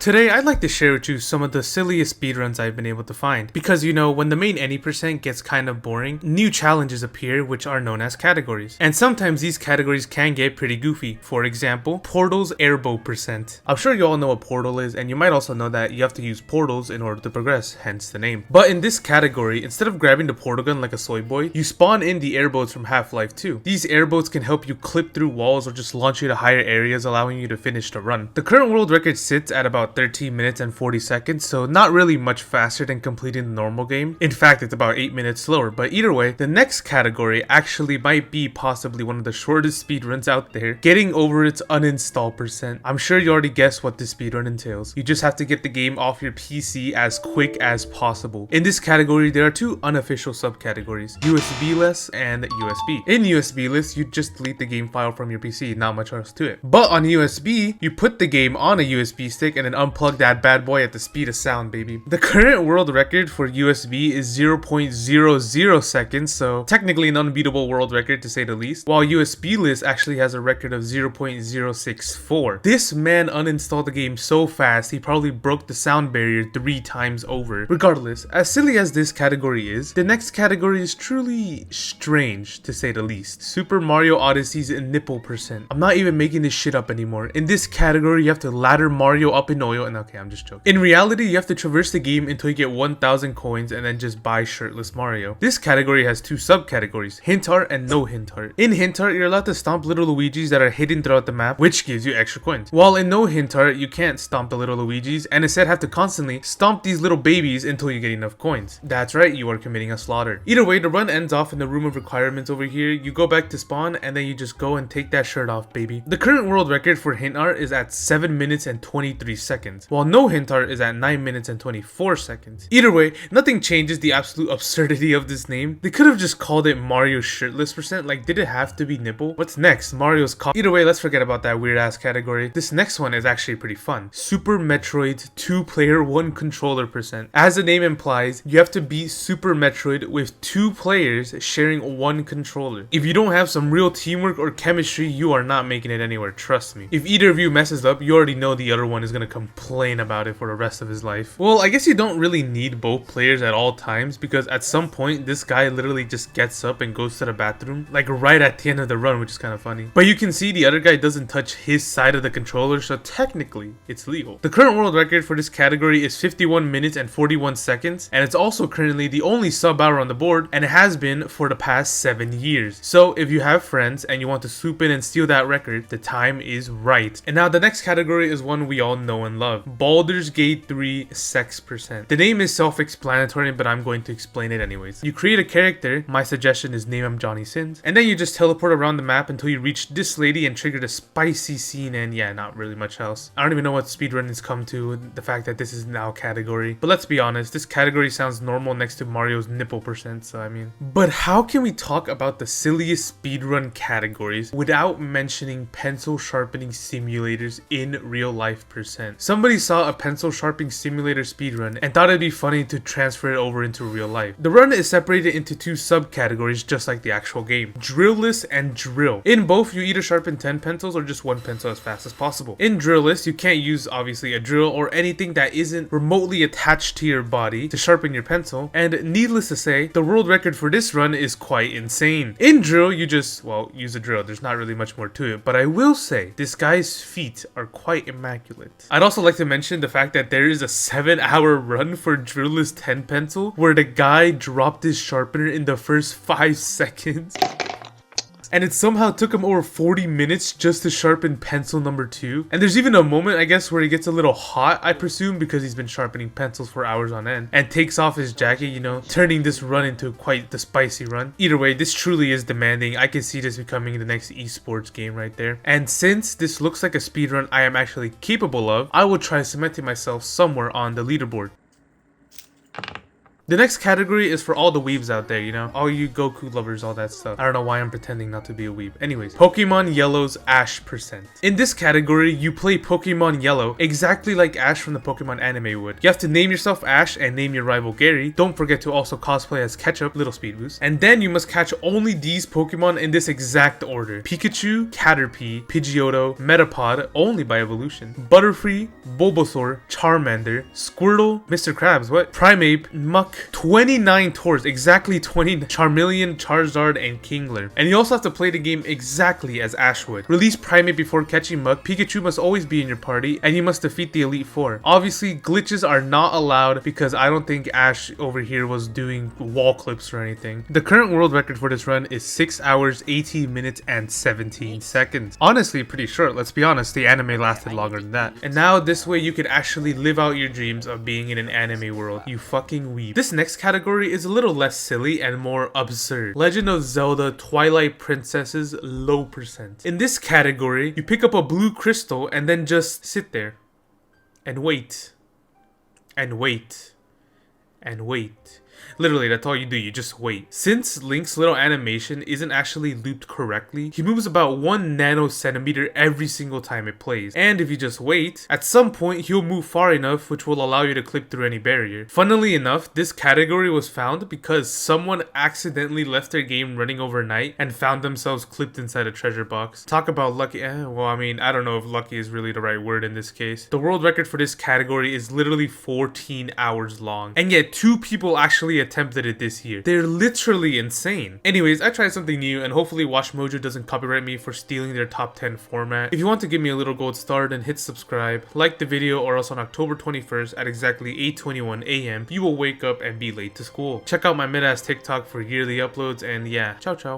Today I'd like to share with you some of the silliest speedruns I've been able to find, because you know, when the main any percent gets kind of boring, new challenges appear which are known as categories. And sometimes these categories can get pretty goofy. For example, Portal's Airboat percent. I'm sure you all know what Portal is, and you might also know that you have to use portals in order to progress, hence the name. But in this category, instead of grabbing the portal gun like a soy boy, you spawn in the airboats from Half-Life 2. These airboats can help you clip through walls or just launch you to higher areas, allowing you to finish the run. The current world record sits at about 13 minutes and 40 seconds, so not really much faster than completing the normal game. In fact, it's about 8 minutes slower, but either way, the next category actually might be possibly one of the shortest speedruns out there, getting over its uninstall percent. I'm sure you already guessed what this speedrun entails. You just have to get the game off your PC as quick as possible. In this category, there are two unofficial subcategories, USB-less and USB. In USB-less, you just delete the game file from your PC, not much else to it. But on USB, you put the game on a USB stick and then unplug that bad boy at the speed of sound, baby. The current world record for USB is 0.00 seconds, so technically an unbeatable world record to say the least, while USB-less actually has a record of 0.064. This man uninstalled the game so fast, he probably broke the sound barrier 3 times over. Regardless, as silly as this category is, the next category is truly strange, to say the least. Super Mario Odyssey's nipple percent. I'm not even making this shit up anymore. In this category, you have to ladder Mario up in oil, and okay, I'm just joking. In reality, you have to traverse the game until you get 1,000 coins and then just buy Shirtless Mario. This category has two subcategories, hint art and no hint art. In hint art, you're allowed to stomp little Luigis that are hidden throughout the map, which gives you extra coins. While in no hint art, you can't stomp the little Luigis and instead have to constantly stomp these little babies until you get enough coins. That's right, you are committing a slaughter. Either way, the run ends off in the room of requirements over here. You go back to spawn and then you just go and take that shirt off, baby. The current world record for hint art is at 7 minutes and 23 seconds, while no hint art is at 9 minutes and 24 seconds. Either way, nothing changes the absolute absurdity of this name. They could have just called it Mario Shirtless percent. Like, did it have to be nipple? What's next? Mario's Either way, let's forget about that weird ass category. This next one is actually pretty fun. Super Metroid 2-player 1 controller percent. As the name implies, you have to beat Super Metroid with 2 players sharing 1 controller. If you don't have some real teamwork or chemistry, you are not making it anywhere, trust me. If either of you messes up, you already know the other one is gonna complain about it for the rest of his life. Well, I guess you don't really need both players at all times, because at some point this guy literally just gets up and goes to the bathroom, like right at the end of the run, which is kind of funny. But you can see the other guy doesn't touch his side of the controller, so technically it's legal. The current world record for this category is 51 minutes and 41 seconds, and it's also currently the only sub hour on the board, and it has been for the past 7 years. So if you have friends and you want to swoop in and steal that record, the time is right. And now the next category is one we all know and love, Baldur's Gate 3 sex percent. The name is self-explanatory, but I'm going to explain it anyways. You create a character, my suggestion is name him Johnny Sins, and then you just teleport around the map until you reach this lady and trigger the spicy scene, and yeah, not really much else. I don't even know what speedrun has come to, the fact that this is now a category. But let's be honest, this category sounds normal next to Mario's nipple percent, so I mean. But how can we talk about the silliest speedrun categories without mentioning pencil sharpening simulators in real life percent? Somebody saw a pencil sharpening simulator speedrun and thought it'd be funny to transfer it over into real life. The run is separated into 2 subcategories just like the actual game, drillless and drill. In both, you either sharpen 10 pencils or just 1 pencil as fast as possible. In drillless, you can't use obviously a drill or anything that isn't remotely attached to your body to sharpen your pencil, and needless to say, the world record for this run is quite insane. In drill, you just, well, use a drill. There's not really much more to it, but I will say this guy's feet are quite immaculate. I'd also like to mention the fact that there is a 7-hour run for drillless 10 pencil where the guy dropped his sharpener in the first 5 seconds. And it somehow took him over 40 minutes just to sharpen pencil number 2. And there's even a moment, I guess, where he gets a little hot, I presume, because he's been sharpening pencils for hours on end, and takes off his jacket, you know, turning this run into quite the spicy run. Either way, this truly is demanding. I can see this becoming the next esports game right there. And since this looks like a speedrun I am actually capable of, I will try cementing myself somewhere on the leaderboard. The next category is for all the weebs out there, you know? All you Goku lovers, all that stuff. I don't know why I'm pretending not to be a weeb. Anyways, Pokemon Yellow's Ash percent. In this category, you play Pokemon Yellow exactly like Ash from the Pokemon anime would. You have to name yourself Ash and name your rival Gary. Don't forget to also cosplay as Ketchup, little speed boost. And then you must catch only these Pokemon in this exact order. Pikachu, Caterpie, Pidgeotto, Metapod, only by evolution, Butterfree, Bulbasaur, Charmander, Squirtle, Mr. Krabs, what? Primeape, Muck, 29 Taurs, exactly 20, Charmeleon, Charizard, and Kingler. And you also have to play the game exactly as Ash would. Release Primeape before catching Muck, Pikachu must always be in your party, and you must defeat the Elite Four. Obviously, glitches are not allowed because I don't think Ash over here was doing wall clips or anything. The current world record for this run is 6 hours, 18 minutes, and 17 seconds. Honestly, pretty short, let's be honest, the anime lasted longer than that. And now this way you could actually live out your dreams of being in an anime world, you fucking weeb. This next category is a little less silly and more absurd. Legend of Zelda Twilight Princess's Low percent. In this category, you pick up a blue crystal and then just sit there and wait and wait and wait. Literally, that's all you do, you just wait. Since Link's little animation isn't actually looped correctly, he moves about 1 nanocentimeter every single time it plays. And if you just wait, at some point he'll move far enough which will allow you to clip through any barrier. Funnily enough, this category was found because someone accidentally left their game running overnight and found themselves clipped inside a treasure box. Talk about lucky, well I mean, I don't know if lucky is really the right word in this case. The world record for this category is literally 14 hours long. And yet 2 people actually attempted it this year. They're literally insane. Anyways, I tried something new and hopefully WatchMojo doesn't copyright me for stealing their top 10 format. If you want to give me a little gold star, then hit subscribe, like the video, or else on October 21st at exactly 8:21 a.m. you will wake up and be late to school. Check out my mid-ass TikTok for yearly uploads, and yeah, ciao ciao.